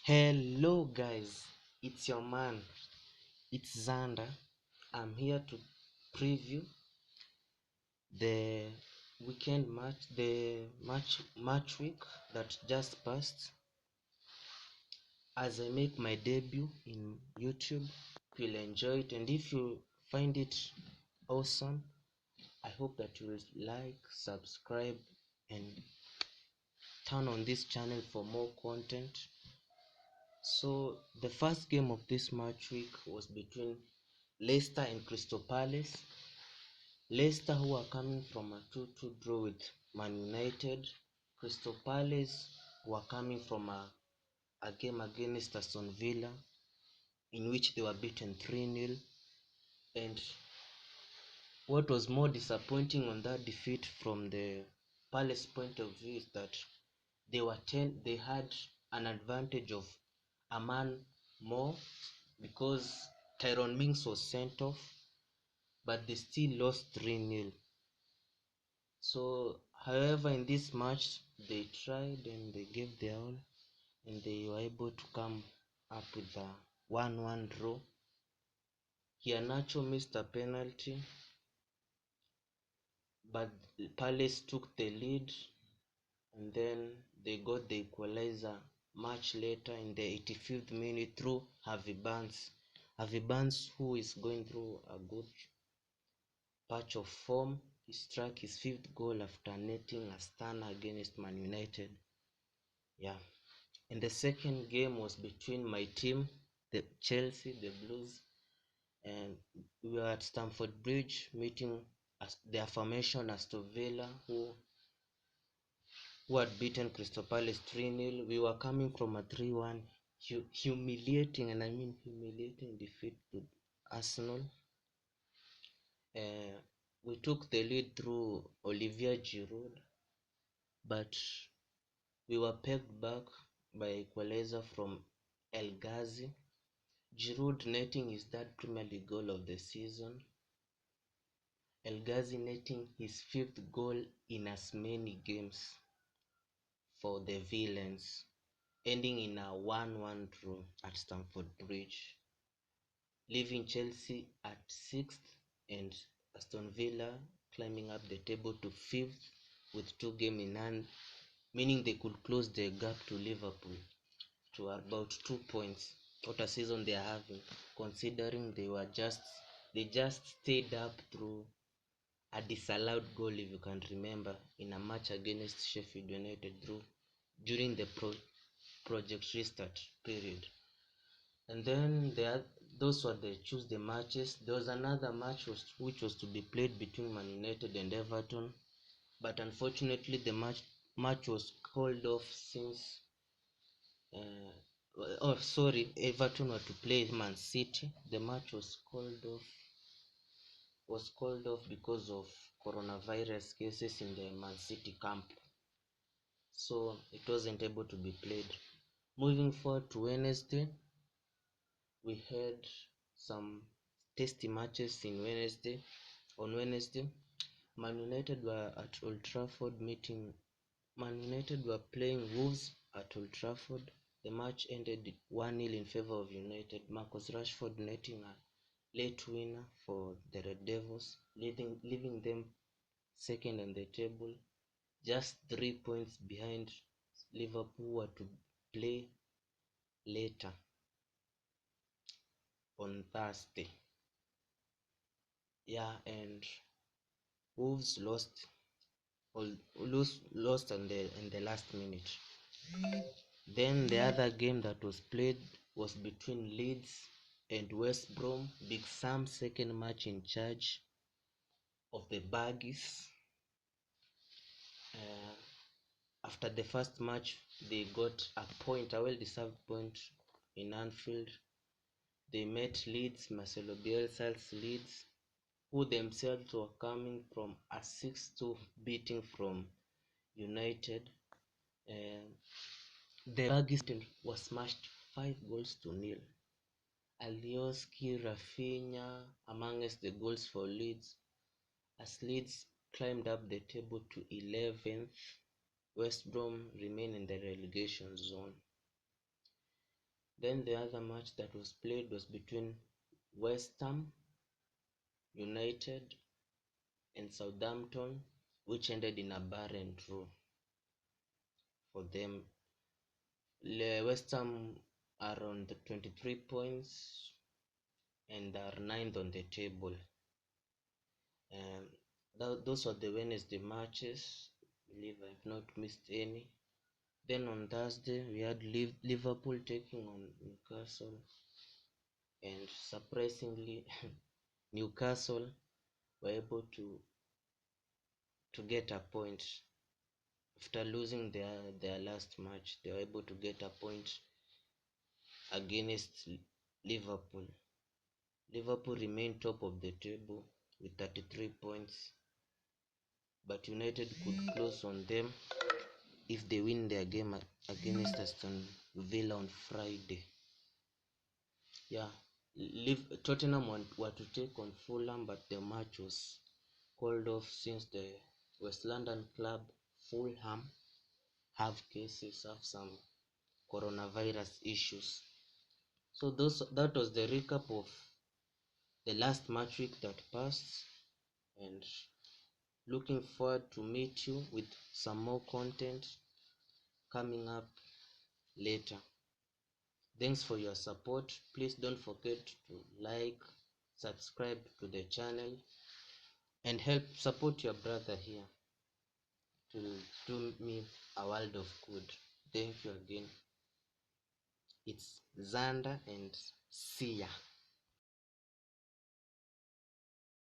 Hello guys, it's your man, it's Xander. I'm here to preview the match week that just passed. As I make my debut in YouTube, you'll enjoy it, and if you find it awesome, I hope that you will like, subscribe, and turn on this channel for more content. So the first game of this match week was between Leicester and Crystal Palace. Leicester, who are coming from a 2-2 draw with Man United. Crystal Palace were coming from a game against Aston Villa in which they were beaten 3-0. And what was more disappointing on that defeat from the Palace point of view is that they had an advantage of a man more because Tyrone Mings was sent off, but they still lost 3-0. So, however, in this match, they tried and they gave their all, and they were able to come up with a 1-1 draw. Iheanacho missed a penalty, but Palace took the lead, and then they got the equalizer much later in the 85th minute through Harvey Barnes. Harvey Barnes, who is going through a good patch of form, he struck his 5th goal after netting a stunner against Man United. Yeah. And the second game was between my team, the Chelsea, the Blues, and we were at Stamford Bridge meeting the aforementioned Aston Villa, who had beaten Crystal Palace 3-0. We were coming from a 3-1 humiliating, and I mean humiliating, defeat to Arsenal. We took the lead through Olivier Giroud, but we were pegged back by equalizer from El Ghazi. Giroud netting his third Premier League goal of the season. El Ghazi netting his 5th goal in as many games for the Villains, ending in a 1-1 draw at Stamford Bridge, leaving Chelsea at 6th and Aston Villa climbing up the table to 5th with 2 games in hand, meaning they could close the gap to Liverpool to about 2 points. What a season they are having, considering they just stayed up through a disallowed goal, if you can remember, in a match against Sheffield United during the Project Restart period. And then those were the Tuesday matches. There was another match which was to be played between Man United and Everton, but unfortunately the match was called off since Everton were to play Man City. The match was called off because of coronavirus cases in the Man City camp, so it wasn't able to be played. Moving forward to Wednesday, we had some tasty matches on Wednesday. Man United were at Old Trafford playing Wolves at Old Trafford. The match ended 1-0 in favor of United. Marcus Rashford netting a late winner for the Red Devils, leaving them second on the table, just 3 points behind Liverpool, who were to play later on Thursday. Yeah, and Wolves lost in the last minute. Then the other game that was played was between Leeds and West Brom. Big Sam's second match in charge of the Baggies. After the first match, they got a well-deserved point in Anfield. They met Leeds, Marcelo Bielsa's Leeds, who themselves were coming from a 6-2 beating from United. The Baggies was smashed 5-0. Alioski, Rafinha amongst the goals for Leeds, as Leeds climbed up the table to 11th. West Brom remain in the relegation zone. Then the other match that was played was between West Ham United and Southampton, which ended in a barren draw for them. West Ham are on the 23 points and are ninth on the table. Those are the Wednesday matches. I believe I've not missed any. Then on Thursday we had Liverpool taking on Newcastle, and surprisingly, Newcastle were able to get a point after losing their last match. They were able to get a point against Liverpool. Liverpool remained top of the table with 33 points, but United could close on them if they win their game against Aston Villa on Friday. Yeah, Tottenham were to take on Fulham, but the match was called off since the West London club Fulham have some coronavirus issues. So that was the recap of the last match week that passed, and looking forward to meet you with some more content coming up later. Thanks for your support. Please don't forget to like, subscribe to the channel, and help support your brother here to do me a world of good. Thank you again. It's Xander, and see ya.